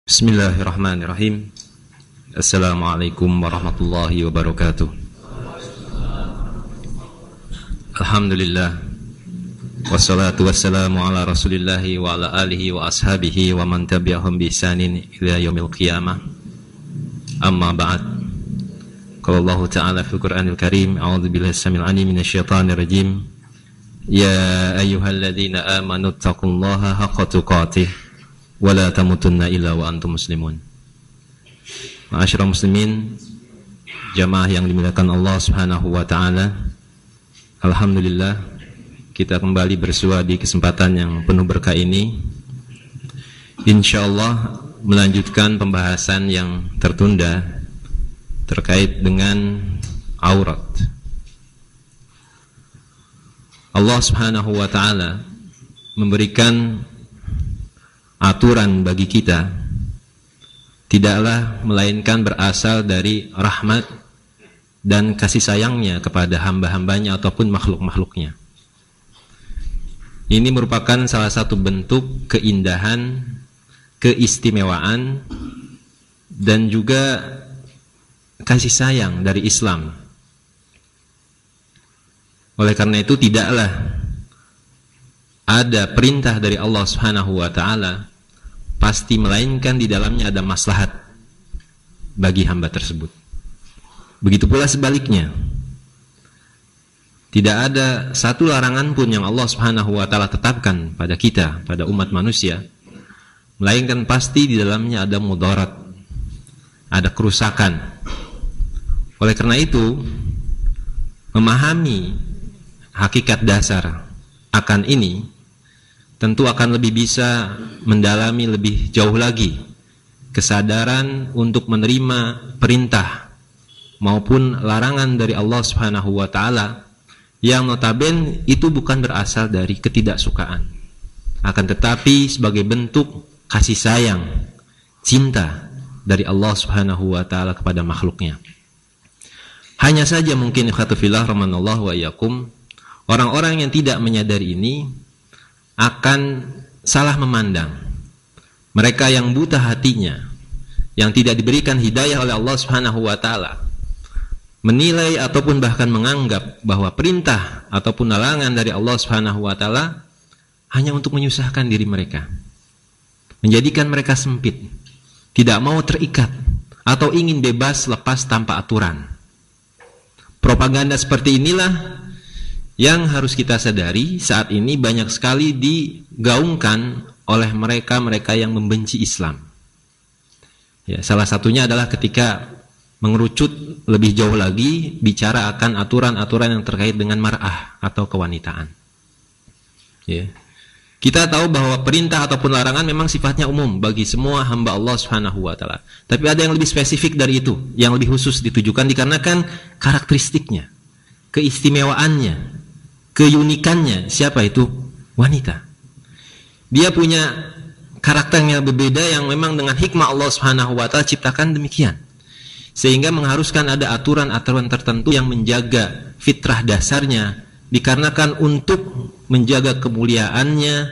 Bismillahirrahmanirrahim. Assalamualaikum warahmatullahi wabarakatuh. Alhamdulillah, wassalatu wassalamu ala rasulillahi wa ala alihi wa ashabihi wa man tabi'ahum bi ihsanin ila yaumil qiyamah. Amma ba'd. Qala Allah Ta'ala fil Qur'anil Karim, a'udzu billahi samil alim minasyaitonir rajim. Ya ayyuhalladzina amanu taqullaha haqqa tuqatih wala tamutunna illa wa antum muslimun. Ma'asyiral muslimin, jamaah yang dimuliakan Allah Subhanahu wa taala. Alhamdulillah, kita kembali bersua di kesempatan yang penuh berkah ini. Insyaallah melanjutkan pembahasan yang tertunda terkait dengan aurat. Allah Subhanahu wa taala memberikan aturan bagi kita tidaklah melainkan berasal dari rahmat dan kasih sayangnya kepada hamba-hambanya ataupun makhluk-makhluknya. Ini merupakan salah satu bentuk keindahan, keistimewaan, dan juga kasih sayang dari Islam. Oleh karena itu tidaklah ada perintah dari Allah Subhanahu wa taala pasti melainkan di dalamnya ada maslahat bagi hamba tersebut. Begitu pula sebaliknya. Tidak ada satu larangan pun yang Allah Subhanahu wa taala tetapkan pada kita, pada umat manusia, melainkan pasti di dalamnya ada mudarat, ada kerusakan. Oleh karena itu, memahami hakikat dasar akan ini tentu akan lebih bisa mendalami lebih jauh lagi kesadaran untuk menerima perintah maupun larangan dari Allah Subhanahu wa taala yang notabene itu bukan berasal dari ketidaksukaan, akan tetapi sebagai bentuk kasih sayang, cinta dari Allah Subhanahu wa taala kepada makhluknya. Hanya saja mungkin ikhwatufillah rahimanallahu wa iyyakum, orang-orang yang tidak menyadari ini akan salah memandang. Mereka yang buta hatinya, yang tidak diberikan hidayah oleh Allah Subhanahu wa taala, menilai ataupun bahkan menganggap bahwa perintah ataupun larangan dari Allah Subhanahu wa taala hanya untuk menyusahkan diri mereka, menjadikan mereka sempit, tidak mau terikat atau ingin bebas lepas tanpa aturan. Propaganda seperti inilah yang harus kita sadari saat ini banyak sekali digaungkan oleh mereka-mereka yang membenci Islam. Ya, salah satunya adalah ketika mengerucut lebih jauh lagi bicara akan aturan-aturan yang terkait dengan mar'ah atau kewanitaan. Ya. Kita tahu bahwa perintah ataupun larangan memang sifatnya umum bagi semua hamba Allah Subhanahu wa taala. Tapi ada yang lebih spesifik dari itu, yang lebih khusus ditujukan dikarenakan karakteristiknya, keistimewaannya, keunikannya. Siapa itu? Wanita. Dia punya karakternya berbeda yang memang dengan hikmah Allah Subhanahu wa taala ciptakan demikian. Sehingga mengharuskan ada aturan-aturan tertentu yang menjaga fitrah dasarnya, dikarenakan untuk menjaga kemuliaannya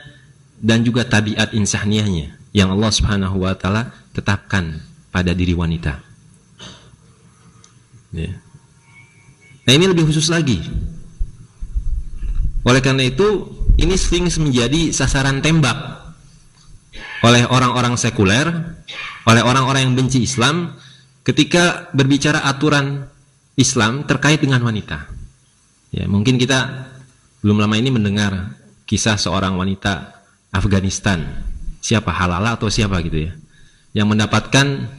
dan juga tabiat insaniahnya yang Allah Subhanahu wa taala tetapkan pada diri wanita. Ya. Nah, ini lebih khusus lagi. Oleh karena itu, ini sering menjadi sasaran tembak oleh orang-orang sekuler, oleh orang-orang yang benci Islam ketika berbicara aturan Islam terkait dengan wanita. Ya, mungkin kita belum lama ini mendengar kisah seorang wanita Afghanistan, siapa, Halala atau siapa gitu ya, yang mendapatkan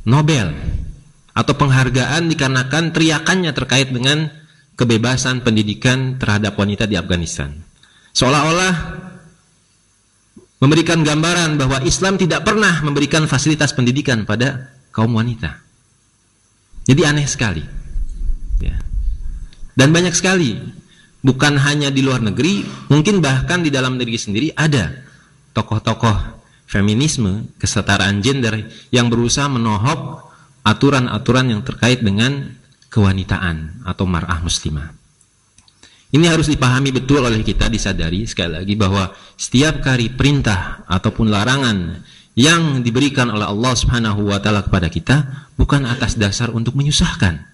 Nobel atau penghargaan dikarenakan teriakannya terkait dengan kebebasan pendidikan terhadap wanita di Afghanistan. Seolah-olah memberikan gambaran bahwa Islam tidak pernah memberikan fasilitas pendidikan pada kaum wanita. Jadi aneh sekali. Ya. Dan banyak sekali, bukan hanya di luar negeri, mungkin bahkan di dalam negeri sendiri ada tokoh-tokoh feminisme, kesetaraan gender yang berusaha menohok aturan-aturan yang terkait dengan kewanitaan atau mar'ah muslimah. Ini harus dipahami betul oleh kita, disadari sekali lagi bahwa setiap kali perintah ataupun larangan yang diberikan oleh Allah Subhanahu wa taala kepada kita bukan atas dasar untuk menyusahkan,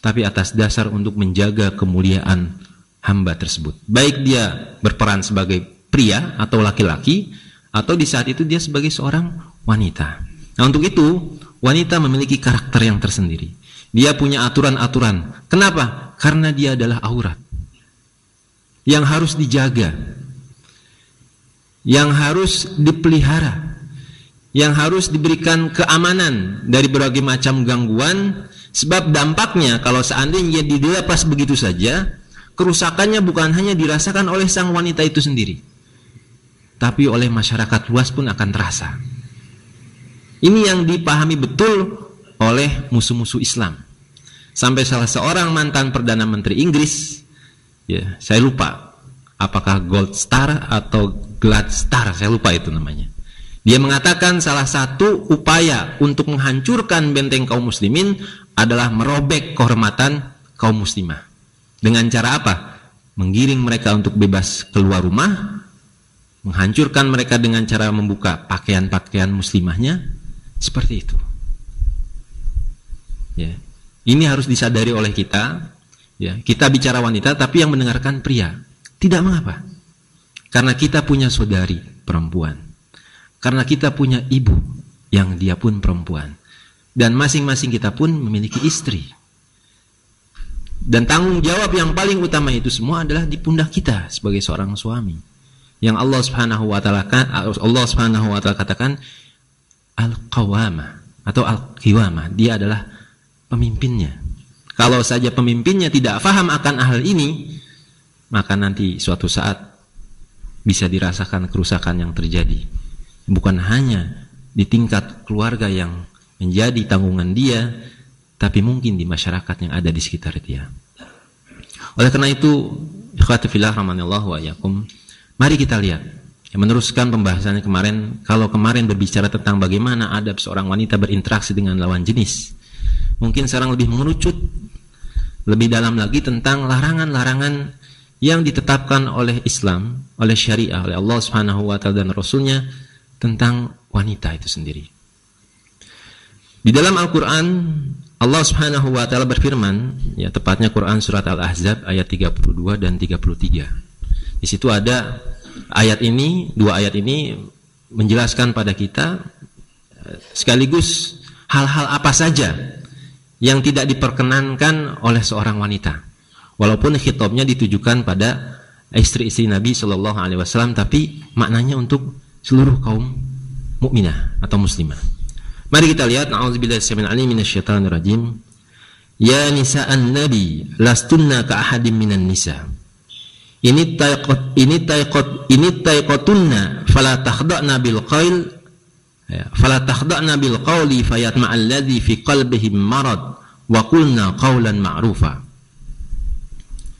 tapi atas dasar untuk menjaga kemuliaan hamba tersebut. Baik dia berperan sebagai pria atau laki-laki, atau di saat itu dia sebagai seorang wanita. Nah, untuk itu wanita memiliki karakter yang tersendiri. Dia punya aturan-aturan. Kenapa? Karena dia adalah aurat yang harus dijaga, yang harus dipelihara, yang harus diberikan keamanan dari berbagai macam gangguan. Sebab dampaknya kalau seandainya dilepas begitu saja, kerusakannya bukan hanya dirasakan oleh sang wanita itu sendiri, tapi oleh masyarakat luas pun akan terasa. Ini yang dipahami betul oleh musuh-musuh Islam. Sampai salah seorang mantan Perdana Menteri Inggris, ya, saya lupa apakah Gold Star atau Glad Star, saya lupa itu namanya. Dia mengatakan salah satu upaya untuk menghancurkan benteng kaum muslimin adalah merobek kehormatan kaum muslimah. Dengan cara apa? Menggiring mereka untuk bebas keluar rumah, menghancurkan mereka dengan cara membuka pakaian-pakaian muslimahnya, seperti itu. Ya. Ini harus disadari oleh kita. Ya. Kita bicara wanita, tapi yang mendengarkan pria. Tidak mengapa. Karena kita punya saudari perempuan. Karena kita punya ibu yang dia pun perempuan. Dan masing-masing kita pun memiliki istri. Dan tanggung jawab yang paling utama itu semua adalah di pundak kita sebagai seorang suami. Yang Allah Subhanahu wa taala katakan al-qawamah atau al-qiwamah, dia adalah pemimpinnya. Kalau saja pemimpinnya tidak faham akan hal ini, maka nanti suatu saat bisa dirasakan kerusakan yang terjadi. Bukan hanya di tingkat keluarga yang menjadi tanggungan dia, tapi mungkin di masyarakat yang ada di sekitar dia. Oleh karena itu, ikhwati fillah rahimanallahu wa iyyakum, mari kita lihat, meneruskan pembahasannya kemarin. Kalau kemarin berbicara tentang bagaimana adab seorang wanita berinteraksi dengan lawan jenis, mungkin sekarang lebih mengerucut, lebih dalam lagi tentang larangan-larangan yang ditetapkan oleh Islam, oleh syariah, oleh Allah Subhanahu wa taala dan Rasulnya tentang wanita itu sendiri. Di dalam Al-Quran, Allah Subhanahu wa taala berfirman, ya, tepatnya Quran surat Al-Ahzab ayat 32 dan 33. Di situ ada ayat ini, dua ayat ini menjelaskan pada kita sekaligus hal-hal apa saja yang tidak diperkenankan oleh seorang wanita. Walaupun khitabnya ditujukan pada istri-istri Nabi Shallallahu alaihi wasallam, tapi maknanya untuk seluruh kaum mukminah atau muslimah. Mari kita lihat, na'udzubillahi samil alim minasyaitonir rajim. Ya nisa'an nabi lastunna ka ahadim minan nisa. Ini taiqatunna fala takhda'na bil qawli fayatma'a alladhi fi qalbihi marad wa qulna qawlan ma'rufa.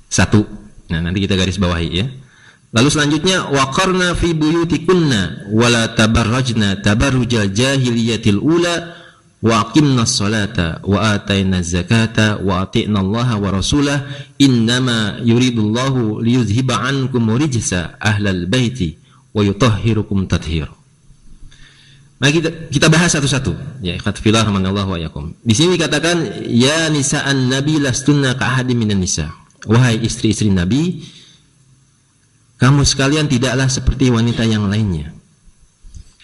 Satu. Nah, nanti kita garis bawahi ya. Lalu selanjutnya, waqarna fi buyutikunna wala tabarrajna tabarrujal jahiliyatil ula wa aqimna sholata wa atayna zakata wa ati'na Allah wa rasulah innama yuridullahu liyuzhiba ankum rijsa ahlal baiti wa yutahhirukum tathhir. Mari kita bahas satu-satu. Ya, ikhwat fillah rahimanallahu wa iyyakum. Di sini dikatakan ya nisa'an nabi lastunna ka ahadin minan nisa. Wahai istri-istri Nabi, kamu sekalian tidaklah seperti wanita yang lainnya.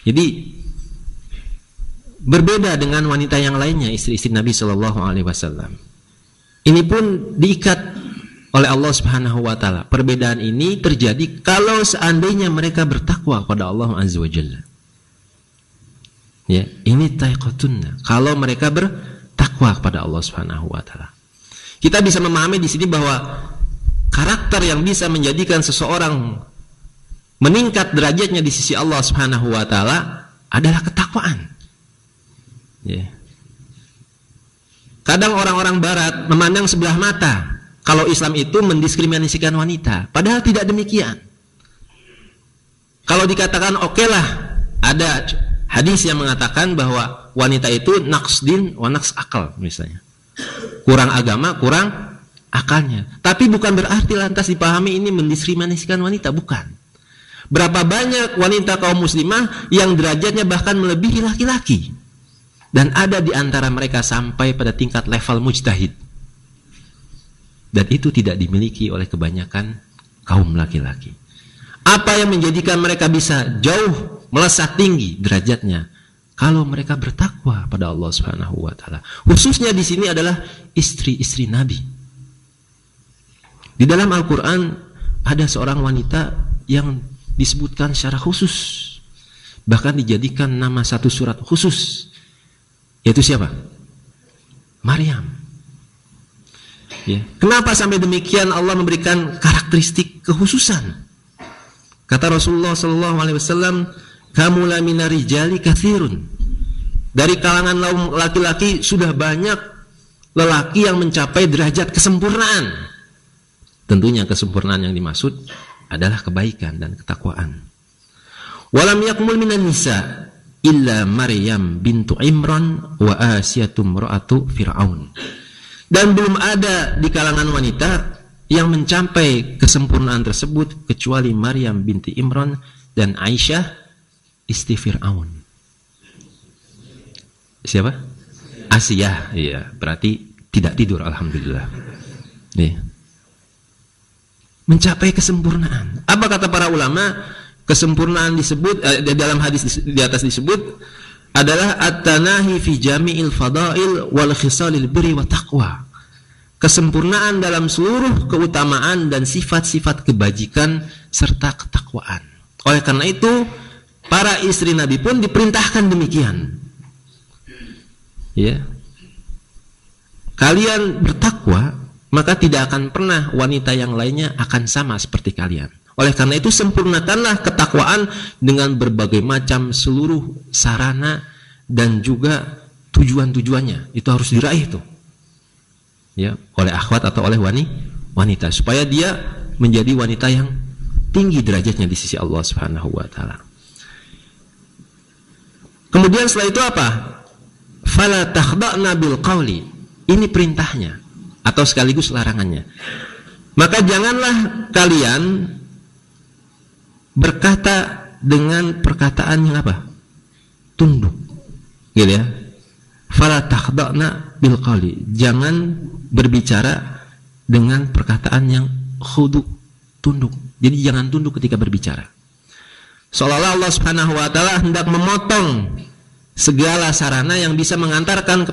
Jadi berbeda dengan wanita yang lainnya, istri-istri Nabi Shallallahu Alaihi Wasallam. Ini pun diikat oleh Allah Subhanahu Wa Taala. Perbedaan ini terjadi kalau seandainya mereka bertakwa kepada Allah Azza wa Jalla. Ya, ini taiqatunna. Kalau mereka bertakwa kepada Allah Subhanahu Wa Taala. Kita bisa memahami di sini bahwa karakter yang bisa menjadikan seseorang meningkat derajatnya di sisi Allah Subhanahu wa taala adalah ketakwaan. Ya. Kadang orang-orang barat memandang sebelah mata kalau Islam itu mendiskriminasikan wanita, padahal tidak demikian. Kalau dikatakan okelah ada hadis yang mengatakan bahwa wanita itu naqs din wa naqs akal misalnya. Kurang agama, kurang akalnya. Tapi bukan berarti lantas dipahami ini mendiskriminasikan wanita, bukan. Berapa banyak wanita kaum muslimah yang derajatnya bahkan melebihi laki-laki. Dan ada di antara mereka sampai pada tingkat level mujtahid. Dan itu tidak dimiliki oleh kebanyakan kaum laki-laki. Apa yang menjadikan mereka bisa jauh melesat tinggi derajatnya? Kalau mereka bertakwa pada Allah Subhanahu wa taala. Khususnya di sini adalah istri-istri Nabi. Di dalam Al-Qur'an ada seorang wanita yang disebutkan secara khusus. Bahkan dijadikan nama satu surat khusus. Yaitu siapa? Maryam. Ya. Kenapa sampai demikian Allah memberikan karakteristik kekhususan? Kata Rasulullah SAW, "Kamula minari jali kathirun." Dari kalangan laki-laki sudah banyak lelaki yang mencapai derajat kesempurnaan. Tentunya kesempurnaan yang dimaksud adalah kebaikan dan ketakwaan. Walam yakmul minan nisa illa Maryam bintu Imran wa Asyatum ra'atu Fir'aun. Dan belum ada di kalangan wanita yang mencapai kesempurnaan tersebut kecuali Maryam binti Imran dan Aisyah istri Fir'aun. Siapa? Asiyah. Iya, berarti tidak tidur, alhamdulillah. Nih. Mencapai kesempurnaan. Apa kata para ulama? Kesempurnaan disebut dalam hadis di atas disebut adalah at-tanahi fi jami'il fadail wal khisalil birri wa taqwa. Kesempurnaan dalam seluruh keutamaan dan sifat-sifat kebajikan serta ketakwaan. Oleh karena itu, para istri Nabi pun diperintahkan demikian. Ya. Kalian bertakwa, maka tidak akan pernah wanita yang lainnya akan sama seperti kalian. Oleh karena itu, sempurnakanlah ketakwaan dengan berbagai macam seluruh sarana dan juga tujuan-tujuannya. Itu harus diraih tuh. Ya, oleh akhwat atau oleh wanita supaya dia menjadi wanita yang tinggi derajatnya di sisi Allah Subhanahu wa taala. Kemudian setelah itu apa? Fala takhda'na bil qawli. Ini perintahnya atau sekaligus larangannya. Maka janganlah kalian berkata dengan perkataan yang apa? Tunduk. Gitu ya. Fala takhda'na bil qawli. Jangan berbicara dengan perkataan yang khudu, tunduk. Jadi jangan tunduk ketika berbicara. Seolah-olah Allah Subhanahu wa taala hendak memotong segala sarana yang bisa mengantarkan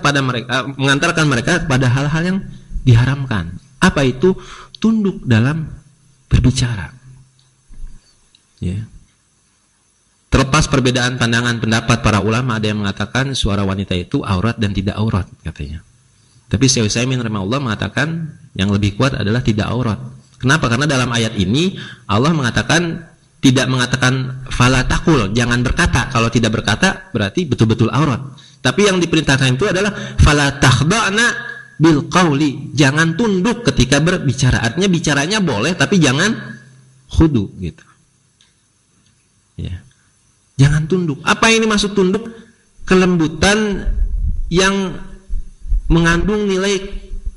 mereka kepada hal-hal yang diharamkan. Apa itu? Tunduk dalam berbicara. Ya. Terlepas perbedaan pandangan pendapat para ulama, ada yang mengatakan suara wanita itu aurat dan tidak aurat katanya. Tapi Syekh Utsaimin rahimahullah mengatakan yang lebih kuat adalah tidak aurat. Kenapa? Karena dalam ayat ini Allah mengatakan tidak mengatakan fala taqul, jangan berkata. Kalau tidak berkata berarti betul-betul aurat. Tapi yang diperintahkan itu adalah fala takhda'na bil qawli, jangan tunduk ketika berbicara. Artinya bicaranya boleh tapi jangan khudu gitu. Ya. Jangan tunduk. Apa ini maksud tunduk? Kelembutan yang mengandung nilai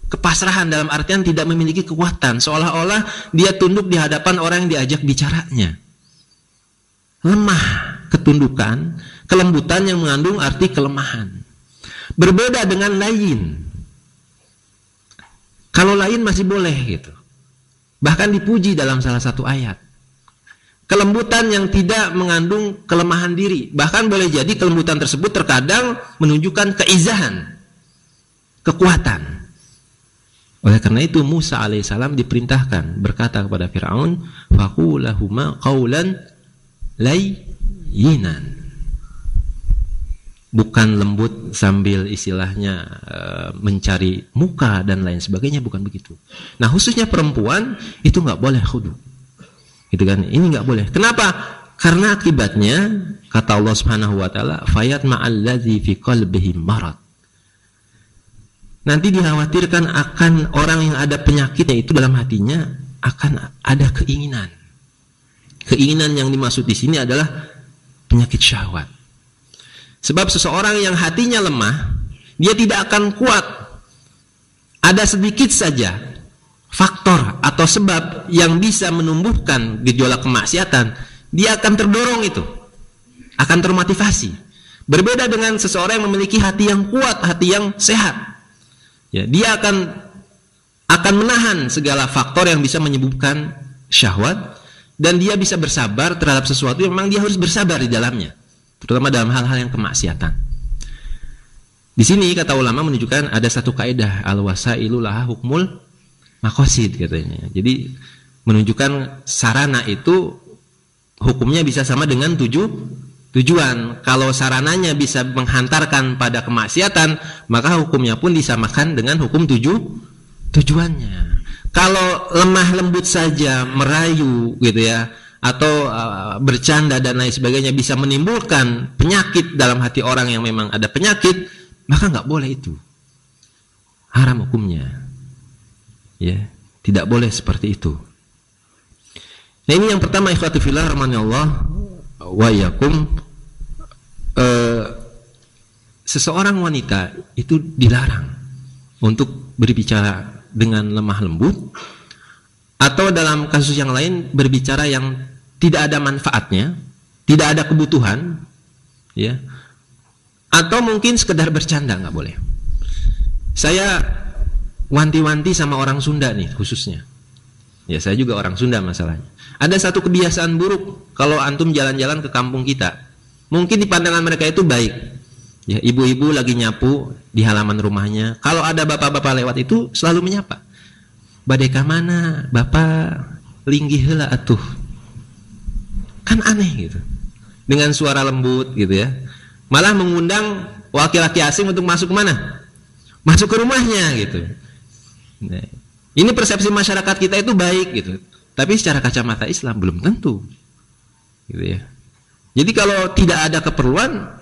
kepasrahan, dalam artian tidak memiliki kekuatan, seolah-olah dia tunduk di hadapan orang yang diajak bicaranya. Lemah ketundukan, kelembutan yang mengandung arti kelemahan. Berbeda dengan lain. Kalau lain masih boleh gitu. Bahkan dipuji dalam salah satu ayat. Kelembutan yang tidak mengandung kelemahan diri. Bahkan boleh jadi kelembutan tersebut terkadang menunjukkan keizahan, kekuatan. Oleh karena itu Musa alaihissalam diperintahkan berkata kepada Fir'aun, faqulahuma qawlan layyinan. Bukan lembut sambil istilahnya mencari muka dan lain sebagainya, bukan begitu. Nah khususnya perempuan itu nggak boleh khudu. Gitu kan? Ini nggak boleh. Kenapa? Karena akibatnya kata Allah Subhanahu wa taala, fayat ma'alladzi fi qalbihi marad. Nanti dikhawatirkan akan orang yang ada penyakitnya itu dalam hatinya akan ada keinginan. Keinginan yang dimaksud di sini adalah penyakit syahwat. Sebab seseorang yang hatinya lemah, dia tidak akan kuat. Ada sedikit saja faktor atau sebab yang bisa menumbuhkan gejolak kemaksiatan, dia akan terdorong itu, akan termotivasi. Berbeda dengan seseorang yang memiliki hati yang kuat, hati yang sehat. Ya, dia akan menahan segala faktor yang bisa menyebabkan syahwat, dan dia bisa bersabar terhadap sesuatu yang memang dia harus bersabar di dalamnya, terutama dalam hal-hal yang kemaksiatan. Di sini kata ulama menunjukkan ada satu kaidah, al-wasailu laha hukmul maqasid katanya. Jadi menunjukkan sarana itu hukumnya bisa sama dengan tujuan. Kalau sarananya bisa menghantarkan pada kemaksiatan, maka hukumnya pun disamakan dengan hukum tujuannya. Kalau lemah lembut saja, merayu gitu ya, atau bercanda dan lain sebagainya bisa menimbulkan penyakit dalam hati orang yang memang ada penyakit, maka nggak boleh itu. Haram hukumnya. Ya, tidak boleh seperti itu. Nah, ini yang pertama, ikhwati fillah rahimanallah wa iyyakum. Seseorang wanita itu dilarang untuk berbicara dengan lemah lembut, atau dalam kasus yang lain berbicara yang tidak ada manfaatnya, tidak ada kebutuhan, ya, atau mungkin sekedar bercanda, nggak boleh. Saya wanti-wanti sama orang Sunda nih khususnya. Ya, saya juga orang Sunda masalahnya. Ada satu kebiasaan buruk kalau antum jalan-jalan ke kampung kita. Mungkin di pandangan mereka itu baik. Ya, ibu-ibu lagi nyapu di halaman rumahnya. Kalau ada bapak-bapak lewat itu selalu menyapa. Badai ka mana? Bapak linggih heula atuh. Kan aneh gitu. Dengan suara lembut gitu ya. Malah mengundang laki-laki asing untuk masuk ke mana? Masuk ke rumahnya gitu. Nah, ini persepsi masyarakat kita itu baik gitu. Tapi secara kacamata Islam belum tentu. Gitu ya. Jadi kalau tidak ada keperluan,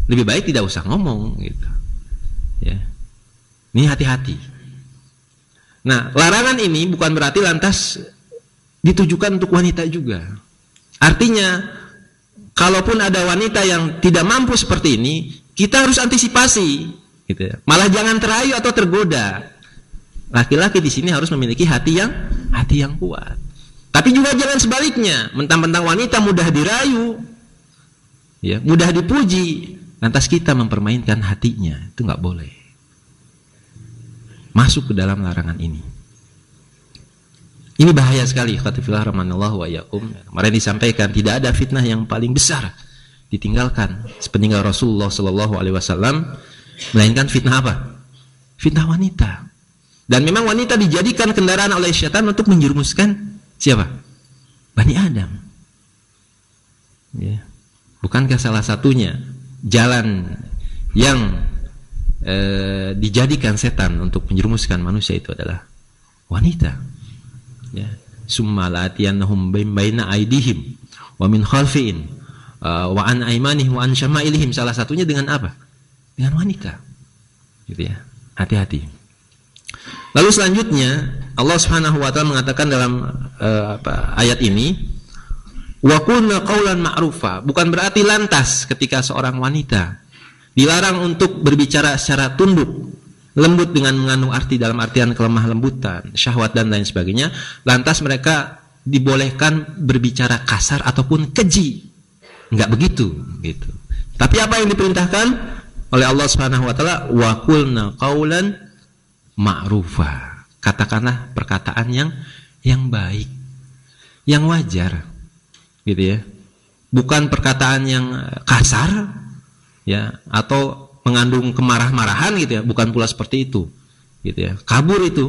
lebih baik tidak usah ngomong gitu. Ya. Ini hati-hati. Nah, larangan ini bukan berarti lantas ditujukan untuk wanita juga. Artinya, kalaupun ada wanita yang tidak mampu seperti ini, kita harus antisipasi gitu ya. Malah jangan terayu atau tergoda. Laki-laki di sini harus memiliki hati yang kuat. Tapi juga jangan sebaliknya, mentang-mentang wanita mudah dirayu, ya, mudah dipuji, lantas kita mempermainkan hatinya, itu nggak boleh. Masuk ke dalam larangan ini. Ini bahaya sekali, khatifillah rahimanallahu wa iyyakum. Kemarin disampaikan tidak ada fitnah yang paling besar ditinggalkan sepeninggal Rasulullah sallallahu alaihi wasallam melainkan fitnah apa? Fitnah wanita. Dan memang wanita dijadikan kendaraan oleh syaitan untuk menjerumuskan siapa? Bani Adam. Ya. Bukankah salah satunya jalan yang dijadikan setan untuk menjerumuskan manusia itu adalah wanita? Ya. Summa la'atiyannahum baina aydihim wa min khalfihim wa an aymanihim wa an syama'ilihim. Salah satunya dengan apa? Dengan wanita. Gitu ya. Hati-hati. Lalu selanjutnya Allah Subhanahu wa taala mengatakan dalam ayat ini, wa qulna qaulan ma'rufa. Bukan berarti lantas ketika seorang wanita dilarang untuk berbicara secara tunduk, lembut dengan mengandung arti dalam artian kelemah lembutan, syahwat dan lain sebagainya, lantas mereka dibolehkan berbicara kasar ataupun keji. Enggak begitu gitu. Tapi apa yang diperintahkan oleh Allah Subhanahu wa taala, wa qulna qaulan ma'rufa. Katakanlah perkataan yang baik, yang wajar, gitu ya. Bukan perkataan yang kasar, ya, atau mengandung kemarah-marahan, gitu ya. Bukan pula seperti itu, gitu ya. Kabur itu,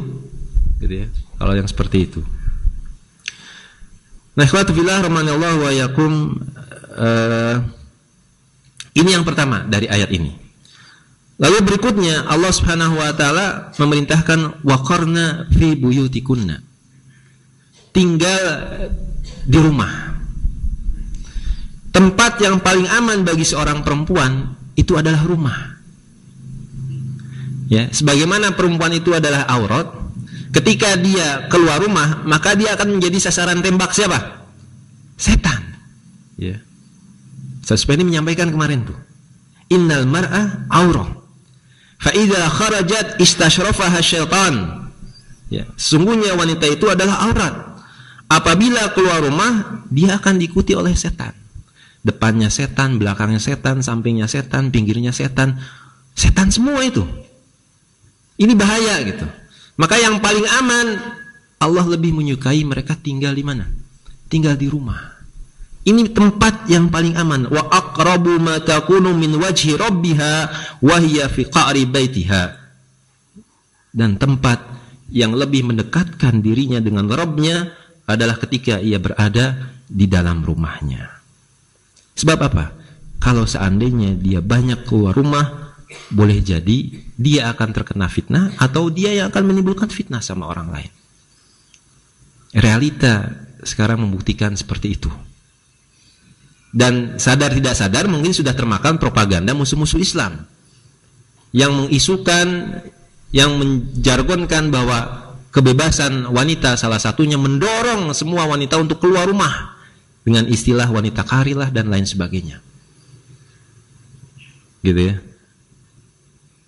gitu ya. Kalau yang seperti itu. Nah, ikhwatu fillah rahimanallahu wa iyyakum, ini yang pertama dari ayat ini. Lalu berikutnya Allah Subhanahu wa taala memerintahkan waqarna fi buyutikunna. Tinggal di rumah. Tempat yang paling aman bagi seorang perempuan itu adalah rumah. Ya, sebagaimana perempuan itu adalah aurat, ketika dia keluar rumah, maka dia akan menjadi sasaran tembak siapa? Setan. Ya. Ustaz Supeni menyampaikan kemarin tuh, innal mar'a aurah fa idza kharajat istashrafaha syaitan. Ya, sesungguhnya wanita itu adalah aurat. Apabila keluar rumah, dia akan diikuti oleh setan. Depannya setan, belakangnya setan, sampingnya setan, pinggirnya setan. Setan semua itu. Ini bahaya gitu. Maka yang paling aman, Allah lebih menyukai mereka tinggal di mana? Tinggal di rumah. Ini tempat yang paling aman. Wa aqrabu ma takunu min wajhi rabbiha wa hiya fi qa'ri baitiha. Dan tempat yang lebih mendekatkan dirinya dengan Rabbnya adalah ketika ia berada di dalam rumahnya. Sebab apa? Kalau seandainya dia banyak keluar rumah, boleh jadi dia akan terkena fitnah atau dia yang akan menimbulkan fitnah sama orang lain. Realita sekarang membuktikan seperti itu. Dan sadar tidak sadar mungkin sudah termakan propaganda musuh-musuh Islam yang mengisukan, yang menjargonkan bahwa kebebasan wanita salah satunya mendorong semua wanita untuk keluar rumah dengan istilah wanita karilah dan lain sebagainya. Gitu ya.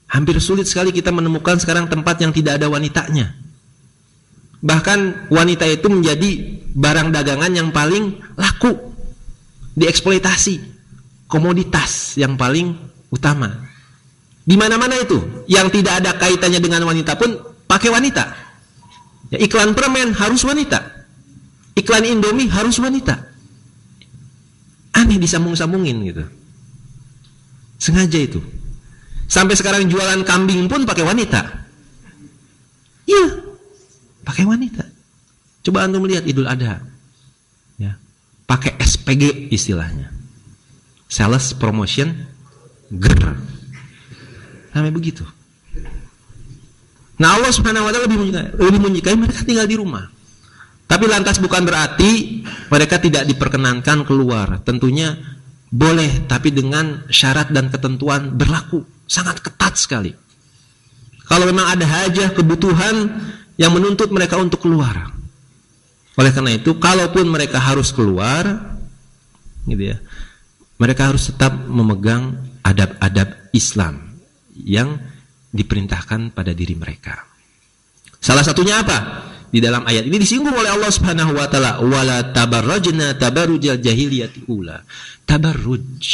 Hampir sulit sekali kita menemukan sekarang tempat yang tidak ada wanitanya. Bahkan wanita itu menjadi barang dagangan yang paling laku, dieksploitasi, komoditas yang paling utama. Di mana-mana itu yang tidak ada kaitannya dengan wanita pun pakai wanita. Ya, iklan permen harus wanita, iklan Indomie harus wanita. Aneh disambung-sambungin gitu. Sengaja itu. Sampai sekarang jualan kambing pun pakai wanita. Iya, pakai wanita. Coba antum lihat Idul Adha, ya, pakai SPG istilahnya, sales promotion girl, namanya begitu. Nah, Allah Subhanahu Wa Taala lebih menyukai mereka tinggal di rumah. Tapi lantas bukan berarti mereka tidak diperkenankan keluar. Tentunya boleh, tapi dengan syarat dan ketentuan berlaku sangat ketat sekali. Kalau memang ada hajah, kebutuhan yang menuntut mereka untuk keluar. Oleh karena itu, kalaupun mereka harus keluar, gitu ya, mereka harus tetap memegang adab-adab Islam yang diperintahkan pada diri mereka. Salah satunya apa? Di dalam ayat ini disinggung oleh Allah Subhanahu wa taala, wala tabarrajna tabarrujal jahiliyati ula. Tabarruj,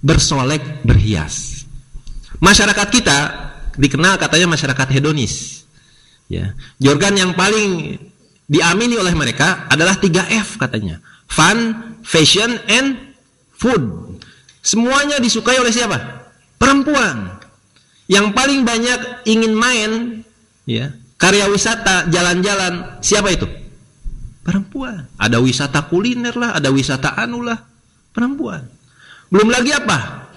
bersolek, berhias. Masyarakat kita dikenal katanya masyarakat hedonis. Ya, jargon yang paling diamini oleh mereka adalah 3F katanya. Fun, fashion, and food. Semuanya disukai oleh siapa? Perempuan. Yang paling banyak ingin main, ya, karya wisata, jalan-jalan, siapa itu? Perempuan. Ada wisata kuliner lah, ada wisata anu lah, perempuan. Belum lagi apa?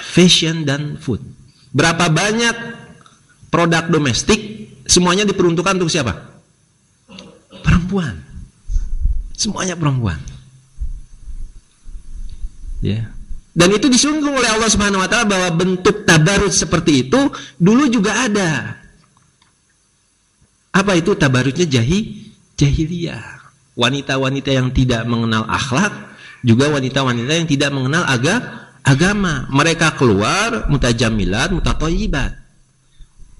Fashion dan food. Berapa banyak produk domestik, semuanya diperuntukkan untuk siapa? Perempuan. Semuanya perempuan. Ya. Dan itu disinggung oleh Allah Subhanahu wa taala bahwa bentuk tabarruj seperti itu dulu juga ada. Apa itu tabarrujnya? Jahiliyah. Wanita-wanita yang tidak mengenal akhlak, juga wanita-wanita yang tidak mengenal agama. Mereka keluar mutajammilat, mutatoyibat,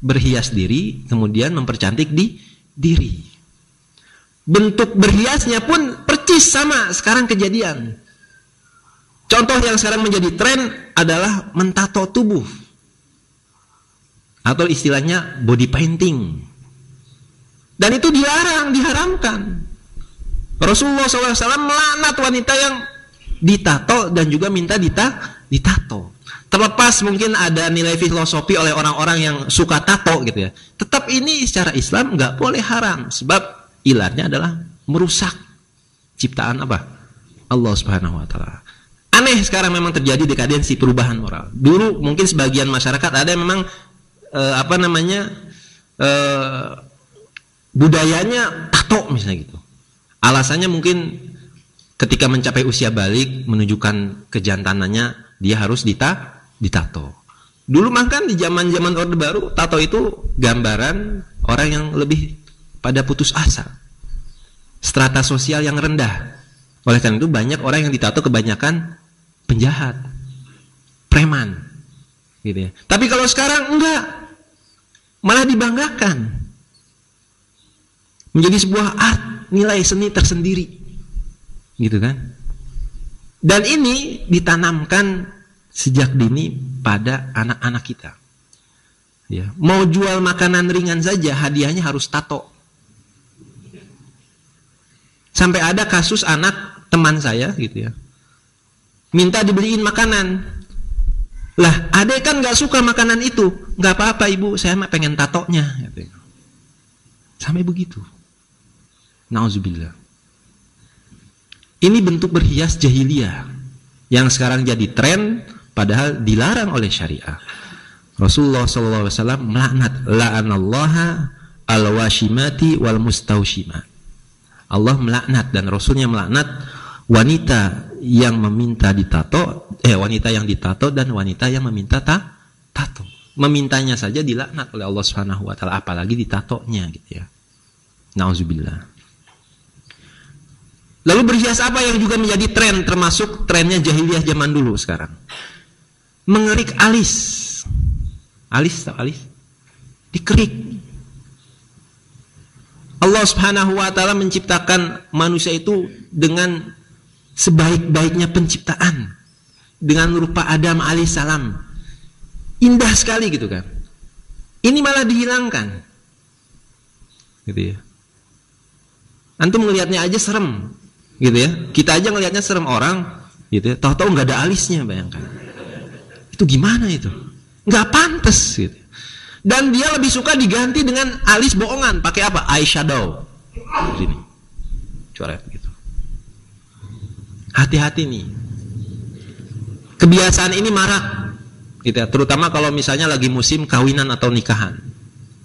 berhias diri, kemudian mempercantik diri. Bentuk berhiasnya pun percis sama sekarang kejadian. Contoh yang sekarang menjadi tren adalah mentato tubuh, atau istilahnya body painting. Dan itu dilarang, diharamkan. Rasulullah SAW melaknat wanita yang ditato dan juga minta ditato. Terlepas mungkin ada nilai filosofi oleh orang-orang yang suka tato gitu ya. Tetap ini secara Islam nggak boleh haram, sebab ilatnya adalah merusak ciptaan apa? Allah Subhanahu wa taala. Aneh sekarang memang terjadi dekadensi, perubahan moral. Dulu mungkin sebagian masyarakat ada yang memang budayanya tato misalnya gitu. Alasannya mungkin ketika mencapai usia balik, menunjukkan kejantanannya, dia harus ditato. Dulu makan di zaman-zaman Orde Baru, tato itu gambaran orang yang lebih pada putus asa, strata sosial yang rendah. Oleh karena itu banyak orang yang ditato kebanyakan penjahat, preman, gitu ya. Tapi kalau sekarang enggak, malah dibanggakan, menjadi sebuah art, nilai seni tersendiri, gitu kan? Dan ini ditanamkan sejak dini pada anak-anak kita. Ya, mau jual makanan ringan saja hadiahnya harus tato. Sampai ada kasus anak teman saya gitu ya, minta dibeliin makanan. Lah, adek kan nggak suka makanan itu. Nggak apa-apa ibu, saya mah pengen tatonya. Gitu. Sampai begitu. Nauzubillah. Ini bentuk berhias jahiliyah yang sekarang jadi tren, padahal dilarang oleh syariah. Rasulullah SAW melaknat, la'anallaha al-washimati wal mustawshimat. Allah melaknat dan Rasulnya melaknat wanita yang meminta ditato, wanita yang ditato dan wanita yang meminta tato. Memintanya saja dilaknat oleh Allah Subhanahu wa taala, apalagi ditatonya gitu ya. Nauzubillah. Lalu berhias apa yang juga menjadi tren, termasuk trennya jahiliyah zaman dulu sekarang? Mengerik alis. Alis, dikerik. Allah Subhanahu wa taala menciptakan manusia itu dengan sebaik-baiknya penciptaan, dengan rupa Adam alaihissalam. Indah sekali gitu kan. Ini malah dihilangkan. Gitu ya. Antum ngelihatnya aja serem, gitu ya. Kita aja ngelihatnya serem, orang gitu ya, tahu-tahu nggak ada alisnya, bayangkan. Itu gimana itu? Nggak pantas gitu. Dan dia lebih suka diganti dengan alis bohongan, pakai apa? Eyeshadow. Sini. Coret gitu. Hati-hati nih. Kebiasaan ini marak gitu ya, terutama kalau misalnya lagi musim kawinan atau nikahan.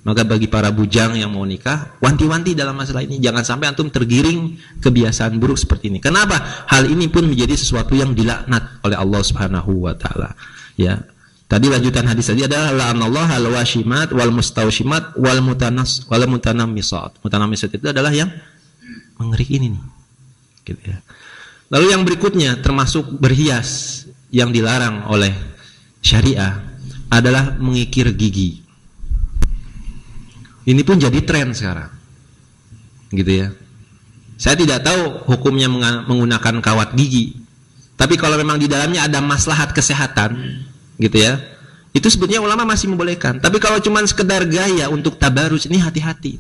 Maka bagi para bujang yang mau nikah, wanti-wanti dalam masalah ini, jangan sampai antum tergiring kebiasaan buruk seperti ini. Kenapa? Hal ini pun menjadi sesuatu yang dilaknat oleh Allah Subhanahu wa taala. Ya. Tadi lanjutan hadis tadi adalah la'anallaha al-washimat wal mustawshimat wal mutanammisat. Mutanammisat itu adalah yang mengerik ini nih. Gitu ya. Lalu yang berikutnya termasuk berhias yang dilarang oleh syariah adalah mengikir gigi. Ini pun jadi tren sekarang. Gitu ya. Saya tidak tahu hukumnya menggunakan kawat gigi. Tapi kalau memang di dalamnya ada maslahat kesehatan, gitu ya, itu sebetulnya ulama masih membolehkan. Tapi kalau cuma sekedar gaya untuk tabarus, ini hati-hati.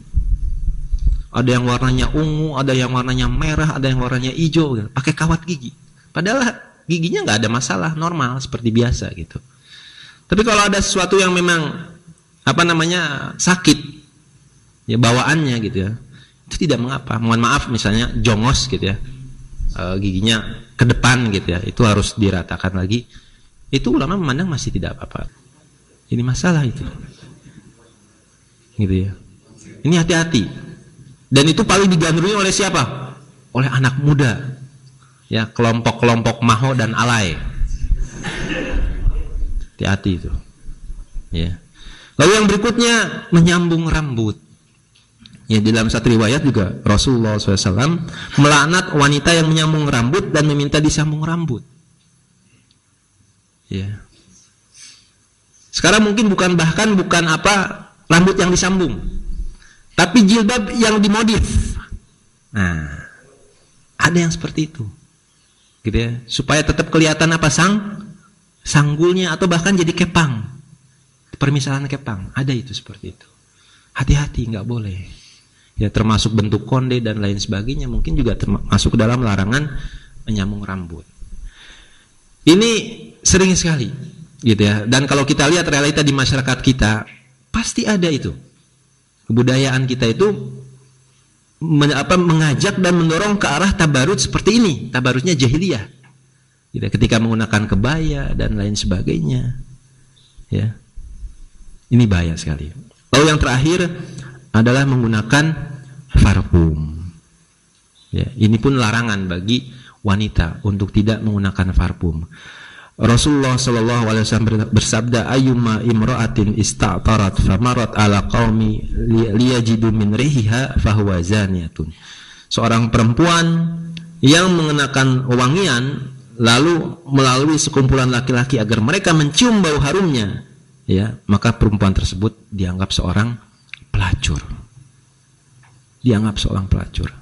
Ada yang warnanya ungu, ada yang warnanya merah, ada yang warnanya hijau, gitu. Pakai kawat gigi. Padahal giginya nggak ada masalah, normal seperti biasa gitu. Tapi kalau ada sesuatu yang memang sakit, ya bawaannya gitu ya, itu tidak mengapa. Mohon maaf misalnya jongos gitu ya, giginya ke depan gitu ya, itu harus diratakan lagi. Itu ulama memandang masih tidak apa-apa. Ini masalah itu. Gitu ya. Ini hati-hati. Dan itu paling digandrungi oleh siapa? Oleh anak muda. Ya, kelompok-kelompok maho dan alay. Hati-hati itu. Ya. Lalu yang berikutnya menyambung rambut. Ya, di dalam satu riwayat juga Rasulullah SAW melaknat wanita yang menyambung rambut dan meminta disambung rambut. Ya. Sekarang mungkin bukan rambut yang disambung, tapi jilbab yang dimodif. Nah, ada yang seperti itu, gitu ya, supaya tetap kelihatan sanggulnya atau bahkan jadi kepang, permisalan kepang, ada itu seperti itu. Hati-hati, nggak boleh. Ya, termasuk bentuk konde dan lain sebagainya, mungkin juga termasuk dalam larangan menyambung rambut. Ini sering sekali, gitu ya. Dan kalau kita lihat realita di masyarakat kita, pasti ada itu. Kebudayaan kita itu mengajak dan mendorong ke arah tabarut seperti ini, tabarutnya jahiliyah. Gitu, ketika menggunakan kebaya dan lain sebagainya, ya. Ini bahaya sekali. Lalu yang terakhir adalah menggunakan parfum. Ya, ini pun larangan bagi wanita untuk tidak menggunakan parfum. Rasulullah SAW bersabda, ayyuma imra'atin ista'tarat famarat ala qaumi liyajidu min rihiha fahuwa zaniyatun. Seorang perempuan yang mengenakan wangian lalu melalui sekumpulan laki-laki agar mereka mencium bau harumnya, ya, maka perempuan tersebut dianggap seorang pelacur. Dianggap seorang pelacur.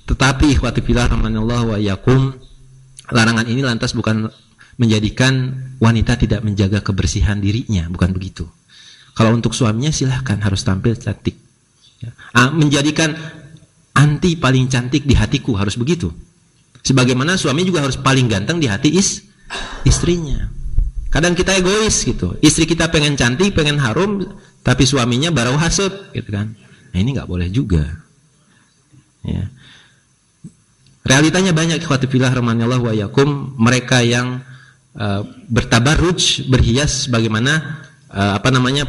Tetapi ikhwati fillah rahimanallahu wa iyyakum, larangan ini lantas bukan menjadikan wanita tidak menjaga kebersihan dirinya, bukan begitu. Kalau untuk suaminya silahkan harus tampil cantik, ya. Menjadikan anti paling cantik di hatiku, harus begitu. Sebagaimana suami juga harus paling ganteng di hati istrinya. Kadang kita egois gitu. Istri kita pengen cantik, pengen harum, tapi suaminya barau hasut, gitu kan. Nah, ini nggak boleh juga. Ya. Realitanya banyak ikhwati fillah rahimanallahu wa iyyakum, mereka yang bertabarruj, berhias bagaimana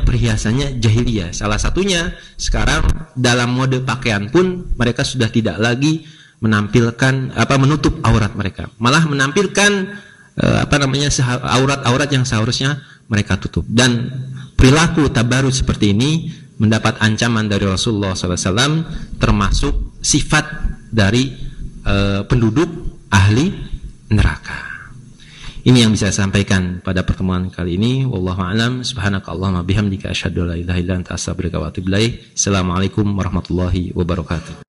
perhiasannya jahiliyah. Salah satunya sekarang dalam mode pakaian pun mereka sudah tidak lagi menampilkan menutup aurat mereka, malah menampilkan aurat-aurat yang seharusnya mereka tutup. Dan perilaku tabarruj seperti ini mendapat ancaman dari Rasulullah SAW, termasuk sifat dari penduduk ahli neraka. Ini yang bisa saya sampaikan pada pertemuan kali ini. Wallahu a'lam. Subhanakallahumma bihamdika asyhadu an la ilaha illa anta astaghfiruka wa atubu ilaik. Assalamualaikum warahmatullahi wabarakatuh.